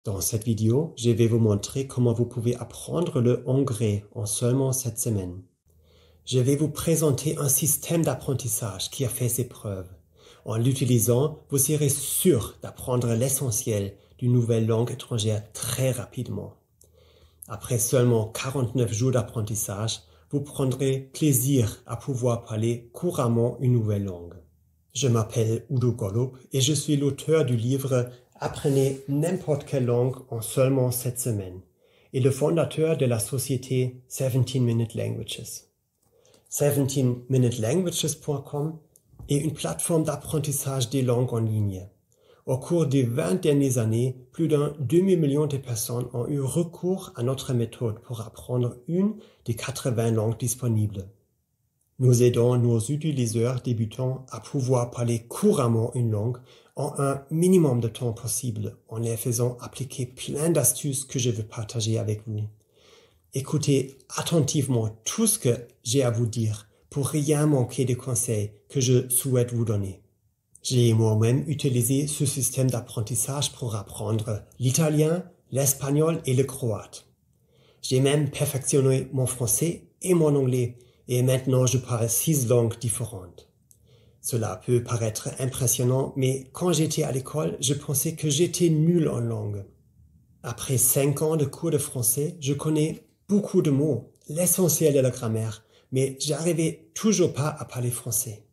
Dans cette vidéo, je vais vous montrer comment vous pouvez apprendre le hongrois en seulement 7 semaines. Je vais vous présenter un système d'apprentissage qui a fait ses preuves. En l'utilisant, vous serez sûr d'apprendre l'essentiel d'une nouvelle langue étrangère très rapidement. Après seulement 49 jours d'apprentissage, vous prendrez plaisir à pouvoir parler couramment une nouvelle langue. Je m'appelle Udo Golub et je suis l'auteur du livre Apprenez n'importe quelle langue en seulement 7 semaines et le fondateur de la société 17 Minute Languages. 17minutelanguages.com est une plateforme d'apprentissage des langues en ligne. Au cours des 20 dernières années, plus d'un demi-million de personnes ont eu recours à notre méthode pour apprendre une des 80 langues disponibles. Nous aidons nos utilisateurs débutants à pouvoir parler couramment une langue en un minimum de temps possible en les faisant appliquer plein d'astuces que je veux partager avec vous. Écoutez attentivement tout ce que j'ai à vous dire pour rien manquer des conseils que je souhaite vous donner. J'ai moi-même utilisé ce système d'apprentissage pour apprendre l'italien, l'espagnol et le croate. J'ai même perfectionné mon français et mon anglais et maintenant je parle 6 langues différentes. Cela peut paraître impressionnant, mais quand j'étais à l'école, je pensais que j'étais nul en langue. Après 5 ans de cours de français, je connais beaucoup de mots, l'essentiel de la grammaire, mais j'arrivais toujours pas à parler français.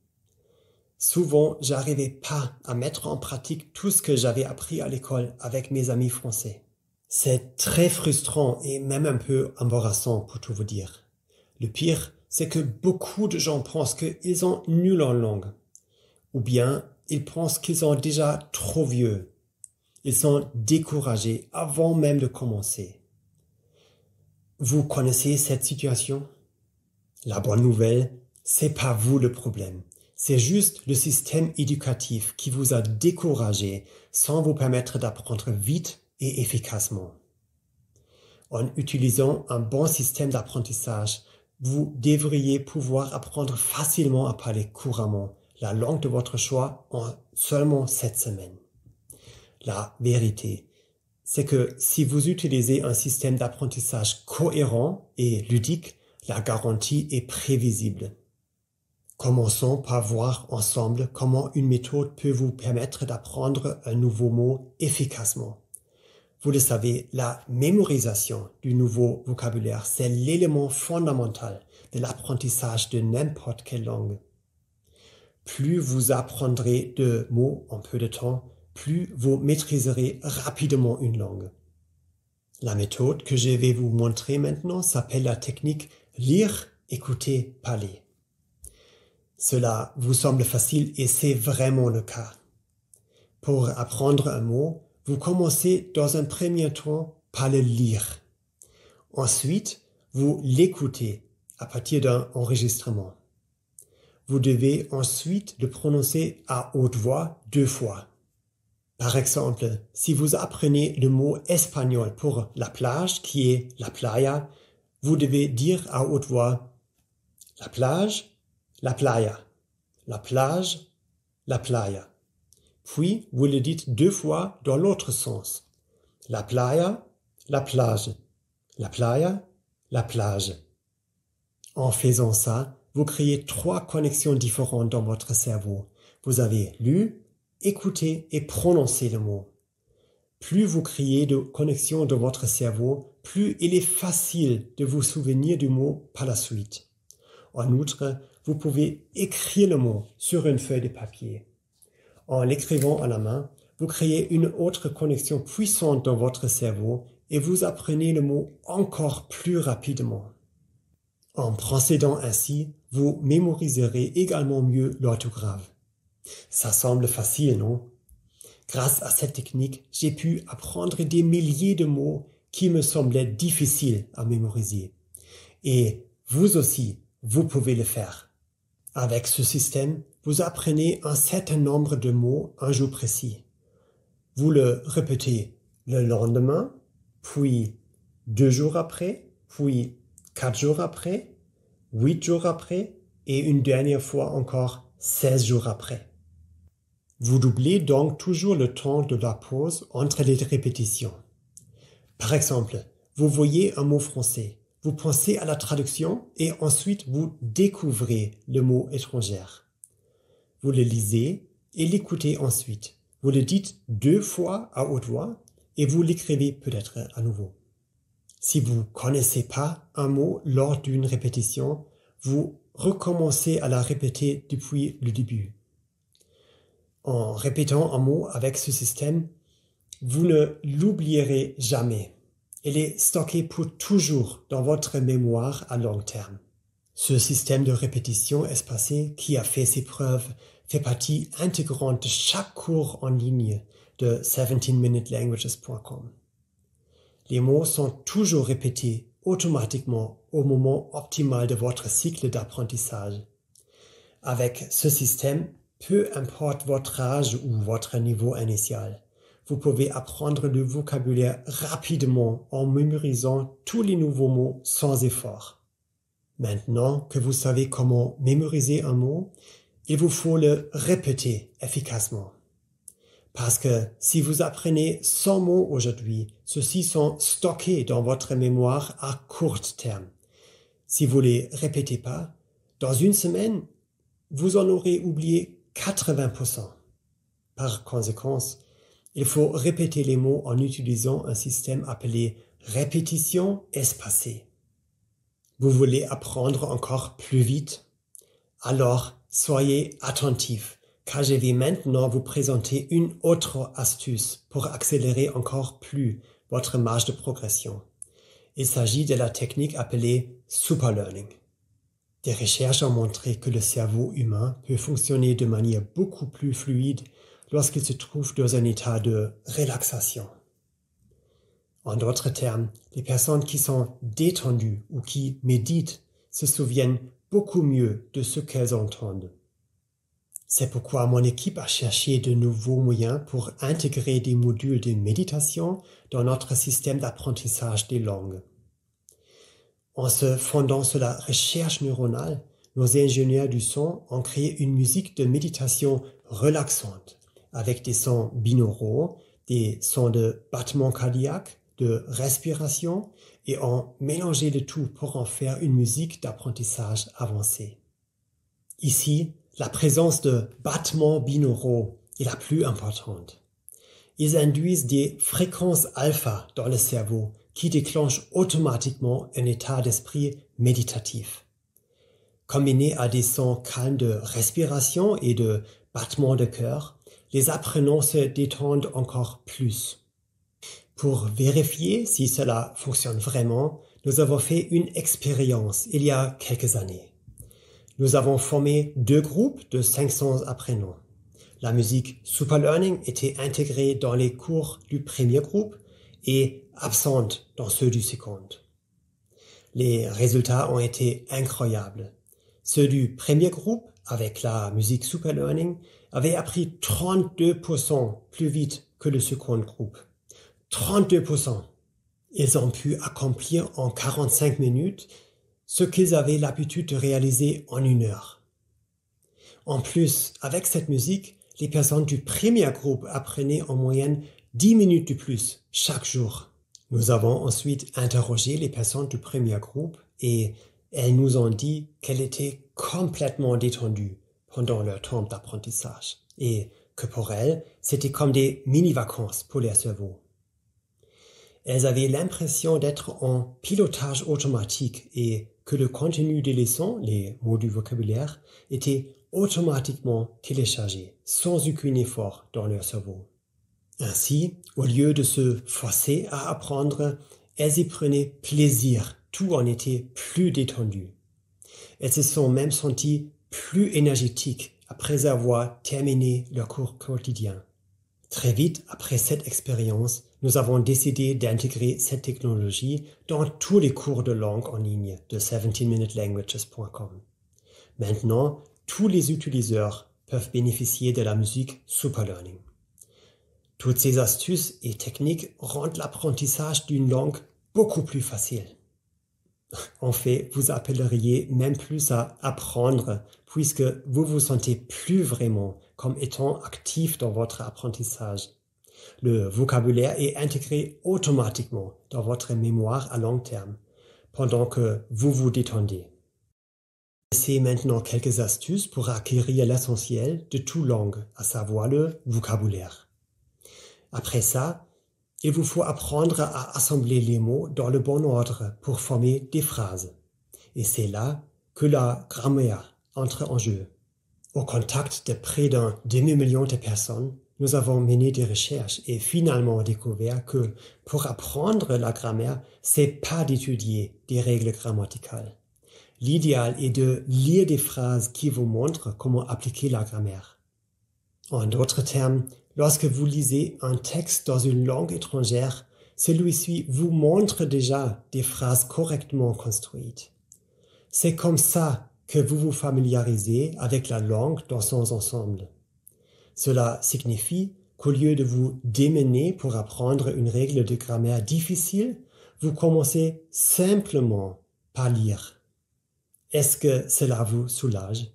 Souvent, j'arrivais pas à mettre en pratique tout ce que j'avais appris à l'école avec mes amis français. C'est très frustrant et même un peu embarrassant pour tout vous dire. Le pire, c'est que beaucoup de gens pensent qu'ils sont nuls en langue. Ou bien, ils pensent qu'ils sont déjà trop vieux. Ils sont découragés avant même de commencer. Vous connaissez cette situation? La bonne nouvelle, c'est pas vous le problème. C'est juste le système éducatif qui vous a découragé sans vous permettre d'apprendre vite et efficacement. En utilisant un bon système d'apprentissage, vous devriez pouvoir apprendre facilement à parler couramment la langue de votre choix en seulement 7 semaines. La vérité, c'est que si vous utilisez un système d'apprentissage cohérent et ludique, la garantie est prévisible. Commençons par voir ensemble comment une méthode peut vous permettre d'apprendre un nouveau mot efficacement. Vous le savez, la mémorisation du nouveau vocabulaire, c'est l'élément fondamental de l'apprentissage de n'importe quelle langue. Plus vous apprendrez de mots en peu de temps, plus vous maîtriserez rapidement une langue. La méthode que je vais vous montrer maintenant s'appelle la technique lire, écouter, parler. Cela vous semble facile et c'est vraiment le cas. Pour apprendre un mot, vous commencez dans un premier temps par le lire. Ensuite, vous l'écoutez à partir d'un enregistrement. Vous devez ensuite le prononcer à haute voix 2 fois. Par exemple, si vous apprenez le mot espagnol pour la plage, qui est la playa, vous devez dire à haute voix la plage, la playa, la plage, la playa. Puis, vous le dites 2 fois dans l'autre sens. La playa, la plage, la playa, la plage. En faisant ça, vous créez 3 connexions différentes dans votre cerveau. Vous avez lu, écouté et prononcé le mot. Plus vous créez de connexions dans votre cerveau, plus il est facile de vous souvenir du mot par la suite. En outre, vous pouvez écrire le mot sur une feuille de papier. En l'écrivant à la main, vous créez une autre connexion puissante dans votre cerveau et vous apprenez le mot encore plus rapidement. En procédant ainsi, vous mémoriserez également mieux l'orthographe. Ça semble facile, non? Grâce à cette technique, j'ai pu apprendre des milliers de mots qui me semblaient difficiles à mémoriser. Et vous aussi, vous pouvez le faire. Avec ce système, vous apprenez un certain nombre de mots un jour précis. Vous le répétez le lendemain, puis 2 jours après, puis 4 jours après, 8 jours après et une dernière fois encore 16 jours après. Vous doublez donc toujours le temps de la pause entre les répétitions. Par exemple, vous voyez un mot français, vous pensez à la traduction et ensuite vous découvrez le mot étranger. Vous le lisez et l'écoutez ensuite. Vous le dites 2 fois à haute voix et vous l'écrivez peut-être à nouveau. Si vous ne connaissez pas un mot lors d'une répétition, vous recommencez à la répéter depuis le début. En répétant un mot avec ce système, vous ne l'oublierez jamais. Il est stocké pour toujours dans votre mémoire à long terme. Ce système de répétition espacée qui a fait ses preuves fait partie intégrante de chaque cours en ligne de 17minutelanguages.com. Les mots sont toujours répétés automatiquement au moment optimal de votre cycle d'apprentissage. Avec ce système, peu importe votre âge ou votre niveau initial, vous pouvez apprendre le vocabulaire rapidement en mémorisant tous les nouveaux mots sans effort. Maintenant que vous savez comment mémoriser un mot, il vous faut le répéter efficacement. Parce que si vous apprenez 100 mots aujourd'hui, ceux-ci sont stockés dans votre mémoire à court terme. Si vous les répétez pas, dans une semaine, vous en aurez oublié 80%. Par conséquent, il faut répéter les mots en utilisant un système appelé répétition espacée. Vous voulez apprendre encore plus vite? Alors, soyez attentifs. Car je vais maintenant vous présenter une autre astuce pour accélérer encore plus votre marge de progression. Il s'agit de la technique appelée superlearning. Des recherches ont montré que le cerveau humain peut fonctionner de manière beaucoup plus fluide lorsqu'il se trouve dans un état de relaxation. En d'autres termes, les personnes qui sont détendues ou qui méditent se souviennent beaucoup mieux de ce qu'elles entendent. C'est pourquoi mon équipe a cherché de nouveaux moyens pour intégrer des modules de méditation dans notre système d'apprentissage des langues. En se fondant sur la recherche neuronale, nos ingénieurs du son ont créé une musique de méditation relaxante avec des sons binauraux, des sons de battement cardiaque, de respiration et ont mélangé le tout pour en faire une musique d'apprentissage avancée. Ici, la présence de battements binauraux est la plus importante. Ils induisent des fréquences alpha dans le cerveau qui déclenchent automatiquement un état d'esprit méditatif. Combinés à des sons calmes de respiration et de battements de cœur, les apprenants se détendent encore plus. Pour vérifier si cela fonctionne vraiment, nous avons fait une expérience il y a quelques années. Nous avons formé 2 groupes de 500 apprenants. La musique Superlearning était intégrée dans les cours du premier groupe et absente dans ceux du second. Les résultats ont été incroyables. Ceux du premier groupe, avec la musique Superlearning, avaient appris 32% plus vite que le second groupe. 32%. Ils ont pu accomplir en 45 minutes ce qu'ils avaient l'habitude de réaliser en 1 heure. En plus, avec cette musique, les personnes du premier groupe apprenaient en moyenne 10 minutes de plus chaque jour. Nous avons ensuite interrogé les personnes du premier groupe et elles nous ont dit qu'elles étaient complètement détendues pendant leur temps d'apprentissage et que pour elles, c'était comme des mini-vacances pour leur cerveau. Elles avaient l'impression d'être en pilotage automatique et que le contenu des leçons, les mots du vocabulaire, était automatiquement téléchargé, sans aucun effort dans leur cerveau. Ainsi, au lieu de se forcer à apprendre, elles y prenaient plaisir, tout en était plus détendu. Elles se sont même senties plus énergétiques après avoir terminé leur cours quotidien. Très vite, après cette expérience, nous avons décidé d'intégrer cette technologie dans tous les cours de langue en ligne de 17minutelanguages.com. Maintenant, tous les utilisateurs peuvent bénéficier de la musique Superlearning. Toutes ces astuces et techniques rendent l'apprentissage d'une langue beaucoup plus facile. En fait, vous appelleriez même plus à apprendre puisque vous vous sentez plus vraiment comme étant actif dans votre apprentissage. Le vocabulaire est intégré automatiquement dans votre mémoire à long terme, pendant que vous vous détendez. Essayez maintenant quelques astuces pour acquérir l'essentiel de toute langue, à savoir le vocabulaire. Après ça, il vous faut apprendre à assembler les mots dans le bon ordre pour former des phrases. Et c'est là que la grammaire entre en jeu. Au contact de près d'un demi-million de personnes, nous avons mené des recherches et finalement découvert que pour apprendre la grammaire, c'est pas d'étudier des règles grammaticales. L'idéal est de lire des phrases qui vous montrent comment appliquer la grammaire. En d'autres termes, lorsque vous lisez un texte dans une langue étrangère, celui-ci vous montre déjà des phrases correctement construites. C'est comme ça que vous vous familiarisez avec la langue dans son ensemble. Cela signifie qu'au lieu de vous démener pour apprendre une règle de grammaire difficile, vous commencez simplement par lire. Est-ce que cela vous soulage?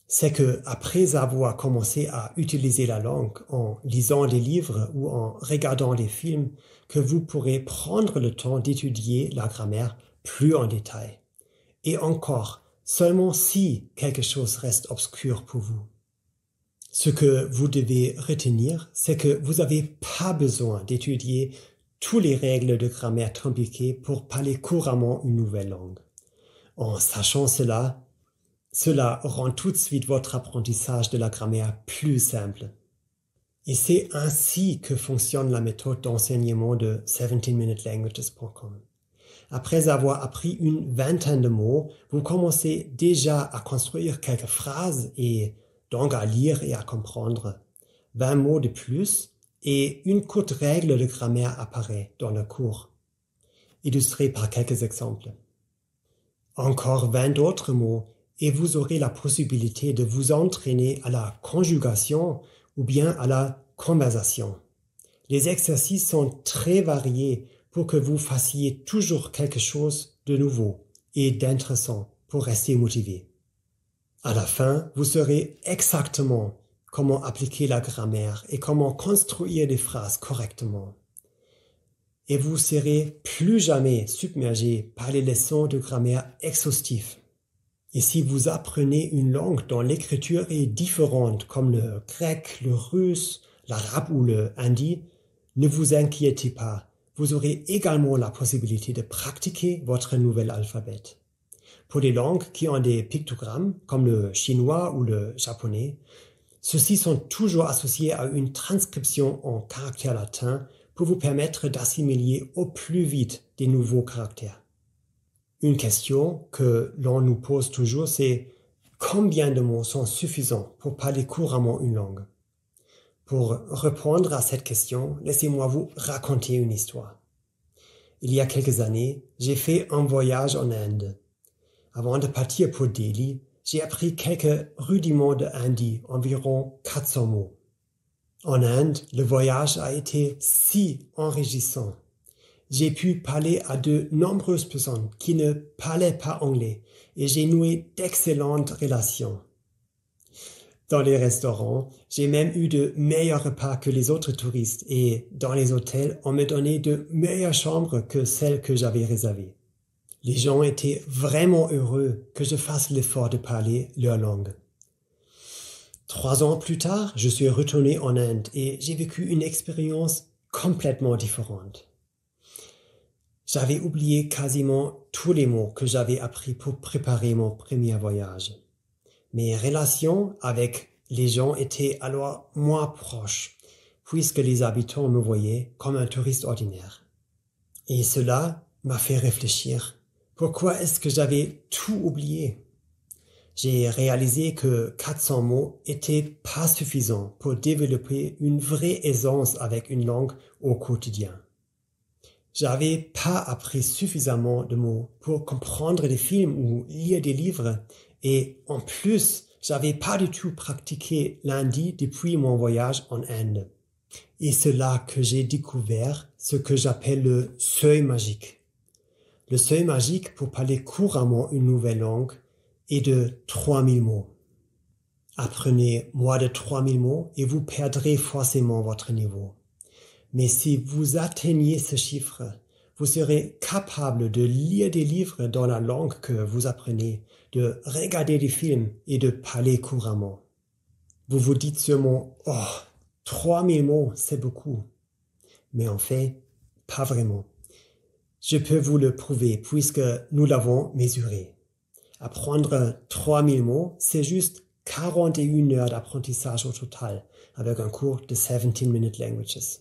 C'est que après avoir commencé à utiliser la langue en lisant des livres ou en regardant des films, que vous pourrez prendre le temps d'étudier la grammaire plus en détail. Et encore, seulement si quelque chose reste obscur pour vous. Ce que vous devez retenir, c'est que vous n'avez pas besoin d'étudier toutes les règles de grammaire compliquées pour parler couramment une nouvelle langue. En sachant cela rend tout de suite votre apprentissage de la grammaire plus simple. Et c'est ainsi que fonctionne la méthode d'enseignement de 17minutelanguages.com. Après avoir appris une vingtaine de mots, vous commencez déjà à construire quelques phrases et donc à lire et à comprendre. 20 mots de plus et une courte règle de grammaire apparaît dans le cours, illustrée par quelques exemples. Encore 20 autres mots et vous aurez la possibilité de vous entraîner à la conjugation ou bien à la conversation. Les exercices sont très variés pour que vous fassiez toujours quelque chose de nouveau et d'intéressant pour rester motivé. À la fin, vous saurez exactement comment appliquer la grammaire et comment construire des phrases correctement. Et vous serez plus jamais submergé par les leçons de grammaire exhaustives. Et si vous apprenez une langue dont l'écriture est différente, comme le grec, le russe, l'arabe ou le hindi, ne vous inquiétez pas, vous aurez également la possibilité de pratiquer votre nouvel alphabet. Pour les langues qui ont des pictogrammes, comme le chinois ou le japonais, ceux-ci sont toujours associés à une transcription en caractères latins pour vous permettre d'assimiler au plus vite des nouveaux caractères. Une question que l'on nous pose toujours, c'est combien de mots sont suffisants pour parler couramment une langue? Pour répondre à cette question, laissez-moi vous raconter une histoire. Il y a quelques années, j'ai fait un voyage en Inde. Avant de partir pour Delhi, j'ai appris quelques rudiments de hindi, environ 400 mots. En Inde, le voyage a été si enrichissant. J'ai pu parler à de nombreuses personnes qui ne parlaient pas anglais et j'ai noué d'excellentes relations. Dans les restaurants, j'ai même eu de meilleurs repas que les autres touristes et dans les hôtels, on me donnait de meilleures chambres que celles que j'avais réservées. Les gens étaient vraiment heureux que je fasse l'effort de parler leur langue. 3 ans plus tard, je suis retourné en Inde et j'ai vécu une expérience complètement différente. J'avais oublié quasiment tous les mots que j'avais appris pour préparer mon premier voyage. Mes relations avec les gens étaient alors moins proches, puisque les habitants me voyaient comme un touriste ordinaire. Et cela m'a fait réfléchir. Pourquoi est-ce que j'avais tout oublié? J'ai réalisé que 400 mots étaient pas suffisants pour développer une vraie aisance avec une langue au quotidien. J'avais pas appris suffisamment de mots pour comprendre des films ou lire des livres et en plus, j'avais pas du tout pratiqué l'hindi depuis mon voyage en Inde. Et c'est là que j'ai découvert ce que j'appelle le seuil magique. Le seuil magique pour parler couramment une nouvelle langue est de 3000 mots. Apprenez moins de 3000 mots et vous perdrez forcément votre niveau. Mais si vous atteignez ce chiffre, vous serez capable de lire des livres dans la langue que vous apprenez, de regarder des films et de parler couramment. Vous vous dites sûrement, oh, 3000 mots, c'est beaucoup. Mais en fait, pas vraiment. Je peux vous le prouver puisque nous l'avons mesuré. Apprendre 3000 mots, c'est juste 41 heures d'apprentissage au total avec un cours de 17-minute languages.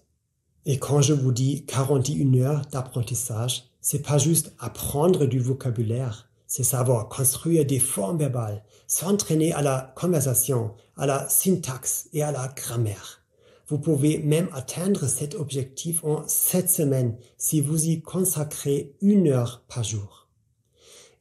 Et quand je vous dis 41 heures d'apprentissage, c'est pas juste apprendre du vocabulaire, c'est savoir construire des formes verbales, s'entraîner à la conversation, à la syntaxe et à la grammaire. Vous pouvez même atteindre cet objectif en 7 semaines si vous y consacrez 1 heure par jour.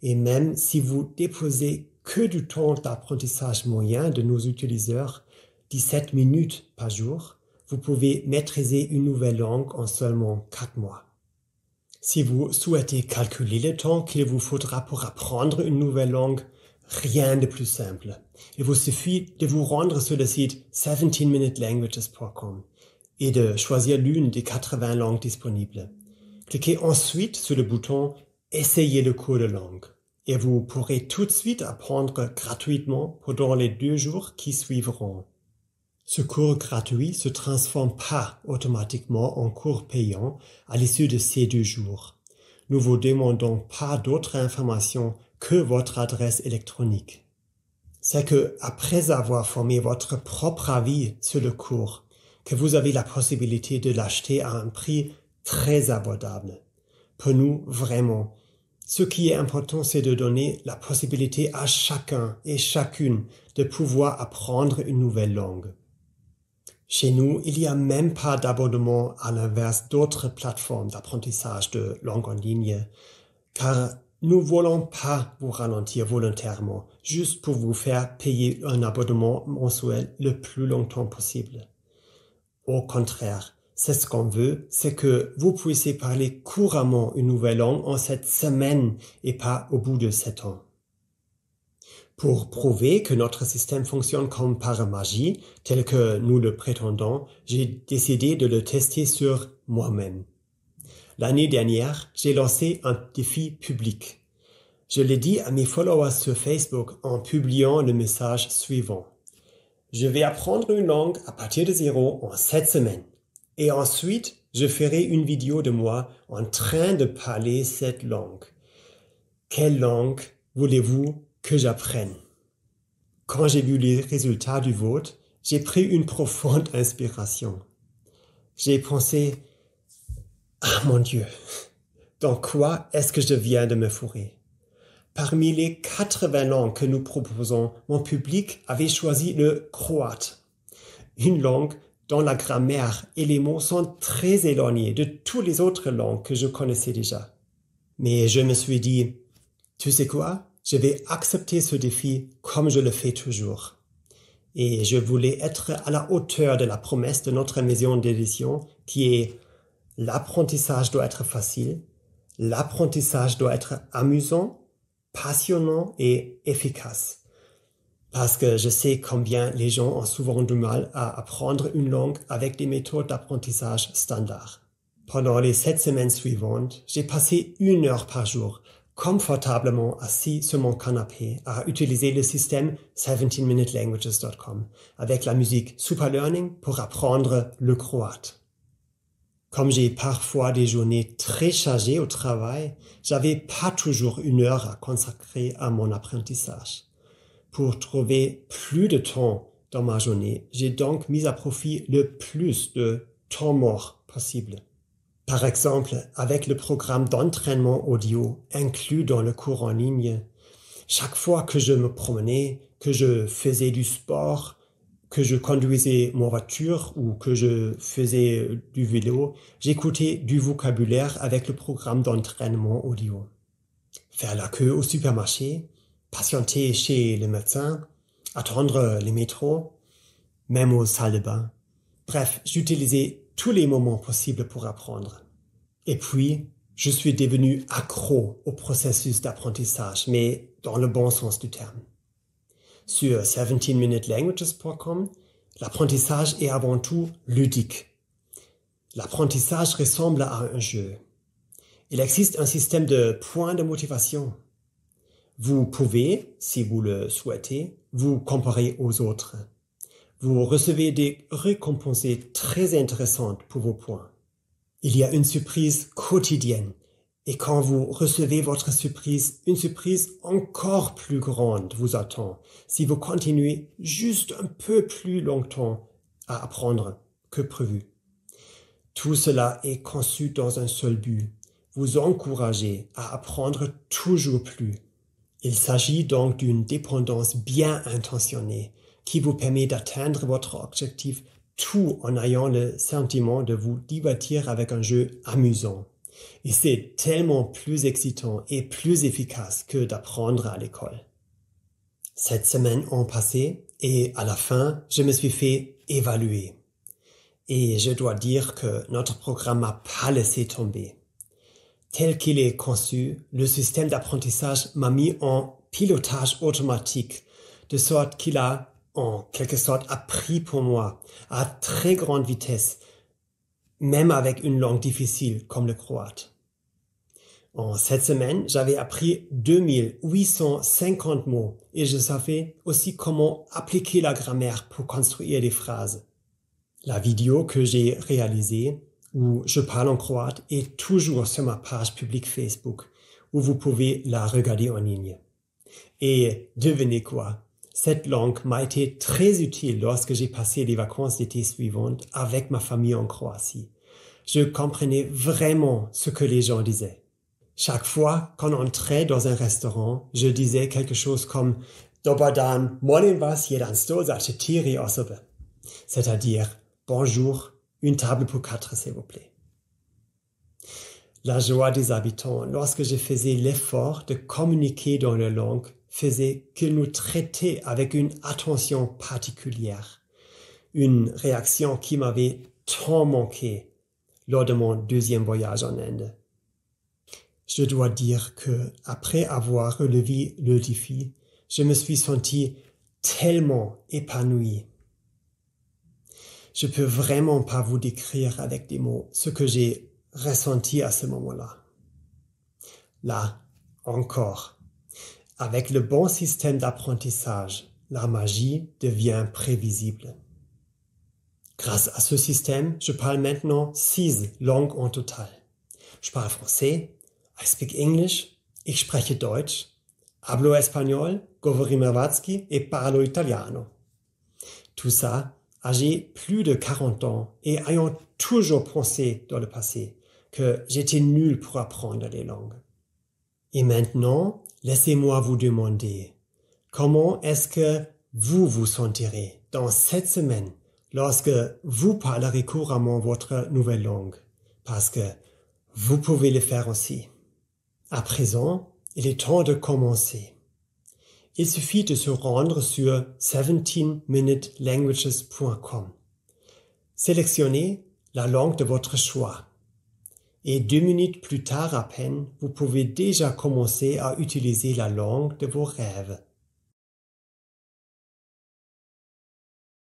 Et même si vous déposez que du temps d'apprentissage moyen de nos utilisateurs, 17 minutes par jour, vous pouvez maîtriser une nouvelle langue en seulement 4 mois. Si vous souhaitez calculer le temps qu'il vous faudra pour apprendre une nouvelle langue, rien de plus simple. Il vous suffit de vous rendre sur le site 17minutelanguages.com et de choisir l'une des 80 langues disponibles. Cliquez ensuite sur le bouton « Essayez le cours de langue » et vous pourrez tout de suite apprendre gratuitement pendant les 2 jours qui suivront. Ce cours gratuit se transforme pas automatiquement en cours payant à l'issue de ces 2 jours. Nous vous demandons pas d'autres informations que votre adresse électronique. C'est que, après avoir formé votre propre avis sur le cours, que vous avez la possibilité de l'acheter à un prix très abordable. Pour nous, vraiment, ce qui est important, c'est de donner la possibilité à chacun et chacune de pouvoir apprendre une nouvelle langue. Chez nous, il n'y a même pas d'abonnement à l'inverse d'autres plateformes d'apprentissage de langue en ligne, car nous ne voulons pas vous ralentir volontairement, juste pour vous faire payer un abonnement mensuel le plus longtemps possible. Au contraire, c'est ce qu'on veut, c'est que vous puissiez parler couramment une nouvelle langue en 7 semaines et pas au bout de 7 ans. Pour prouver que notre système fonctionne comme par magie, tel que nous le prétendons, j'ai décidé de le tester sur moi-même. L'année dernière, j'ai lancé un défi public. Je l'ai dit à mes followers sur Facebook en publiant le message suivant. Je vais apprendre une langue à partir de 0 en 7 semaines. Et ensuite, je ferai une vidéo de moi en train de parler cette langue. Quelle langue voulez-vous que j'apprenne? Quand j'ai vu les résultats du vote, j'ai pris une profonde inspiration. J'ai pensé, ah mon Dieu, dans quoi est-ce que je viens de me fourrer? Parmi les 80 langues que nous proposons, mon public avait choisi le croate, une langue dont la grammaire et les mots sont très éloignés de toutes les autres langues que je connaissais déjà. Mais je me suis dit, tu sais quoi? Je vais accepter ce défi comme je le fais toujours. Et je voulais être à la hauteur de la promesse de notre maison d'édition qui est l'apprentissage doit être facile, l'apprentissage doit être amusant, passionnant et efficace. Parce que je sais combien les gens ont souvent du mal à apprendre une langue avec des méthodes d'apprentissage standards. Pendant les 7 semaines suivantes, j'ai passé 1 heure par jour, confortablement assis sur mon canapé, à utiliser le système 17minutelanguages.com avec la musique Super Learning pour apprendre le croate. Comme j'ai parfois des journées très chargées au travail, j'avais pas toujours 1 heure à consacrer à mon apprentissage. Pour trouver plus de temps dans ma journée, j'ai donc mis à profit le plus de temps mort possible. Par exemple, avec le programme d'entraînement audio inclus dans le cours en ligne, chaque fois que je me promenais, que je faisais du sport, que je conduisais ma voiture ou que je faisais du vélo, j'écoutais du vocabulaire avec le programme d'entraînement audio. Faire la queue au supermarché, patienter chez le médecin, attendre les métros, même aux salles de bain. Bref, j'utilisais tous les moments possibles pour apprendre. Et puis, je suis devenu accro au processus d'apprentissage, mais dans le bon sens du terme. Sur 17minutelanguages.com, l'apprentissage est avant tout ludique. L'apprentissage ressemble à un jeu. Il existe un système de points de motivation. Vous pouvez, si vous le souhaitez, vous comparer aux autres. Vous recevez des récompenses très intéressantes pour vos points. Il y a une surprise quotidienne. Et quand vous recevez votre surprise, une surprise encore plus grande vous attend si vous continuez juste un peu plus longtemps à apprendre que prévu. Tout cela est conçu dans un seul but, vous encourager à apprendre toujours plus. Il s'agit donc d'une dépendance bien intentionnée qui vous permet d'atteindre votre objectif tout en ayant le sentiment de vous divertir avec un jeu amusant. Et c'est tellement plus excitant et plus efficace que d'apprendre à l'école. 7 semaines ont passé et à la fin, je me suis fait évaluer. Et je dois dire que notre programme m'a pas laissé tomber. Tel qu'il est conçu, le système d'apprentissage m'a mis en pilotage automatique, de sorte qu'il a, en quelque sorte, appris pour moi à très grande vitesse, même avec une langue difficile comme le croate. En 7 semaines, j'avais appris 2850 mots et je savais aussi comment appliquer la grammaire pour construire des phrases. La vidéo que j'ai réalisée, où je parle en croate, est toujours sur ma page publique Facebook, où vous pouvez la regarder en ligne. Et devinez quoi? Cette langue m'a été très utile lorsque j'ai passé les vacances d'été suivantes avec ma famille en Croatie. Je comprenais vraiment ce que les gens disaient. Chaque fois qu'on entrait dans un restaurant, je disais quelque chose comme « Dobar dan, molim vas jedan stol za 4 osobe », c'est-à-dire « Bonjour, une table pour 4 s'il vous plaît ». La joie des habitants lorsque je faisais l'effort de communiquer dans leur langue faisait qu'ils nous traitaient avec une attention particulière, une réaction qui m'avait tant manqué lors de mon 2e voyage en Inde. Je dois dire que, après avoir relevé le défi, je me suis senti tellement épanoui. Je peux vraiment pas vous décrire avec des mots ce que j'ai ressenti à ce moment-là. Là, encore, avec le bon système d'apprentissage, la magie devient prévisible. Grâce à ce système, je parle maintenant 6 langues en total. Je parle français, I speak English, ich spreche Deutsch, hablo espagnol, govori hrvatski et parlo italiano. Tout ça, âgé plus de 40 ans et ayant toujours pensé dans le passé que j'étais nul pour apprendre les langues. Et maintenant, laissez-moi vous demander, comment est-ce que vous vous sentirez dans 7 semaines lorsque vous parlerez couramment votre nouvelle langue? Parce que vous pouvez le faire aussi. À présent, il est temps de commencer. Il suffit de se rendre sur 17minutelanguages.com. Sélectionnez la langue de votre choix. Et 2 minutes plus tard à peine, vous pouvez déjà commencer à utiliser la langue de vos rêves.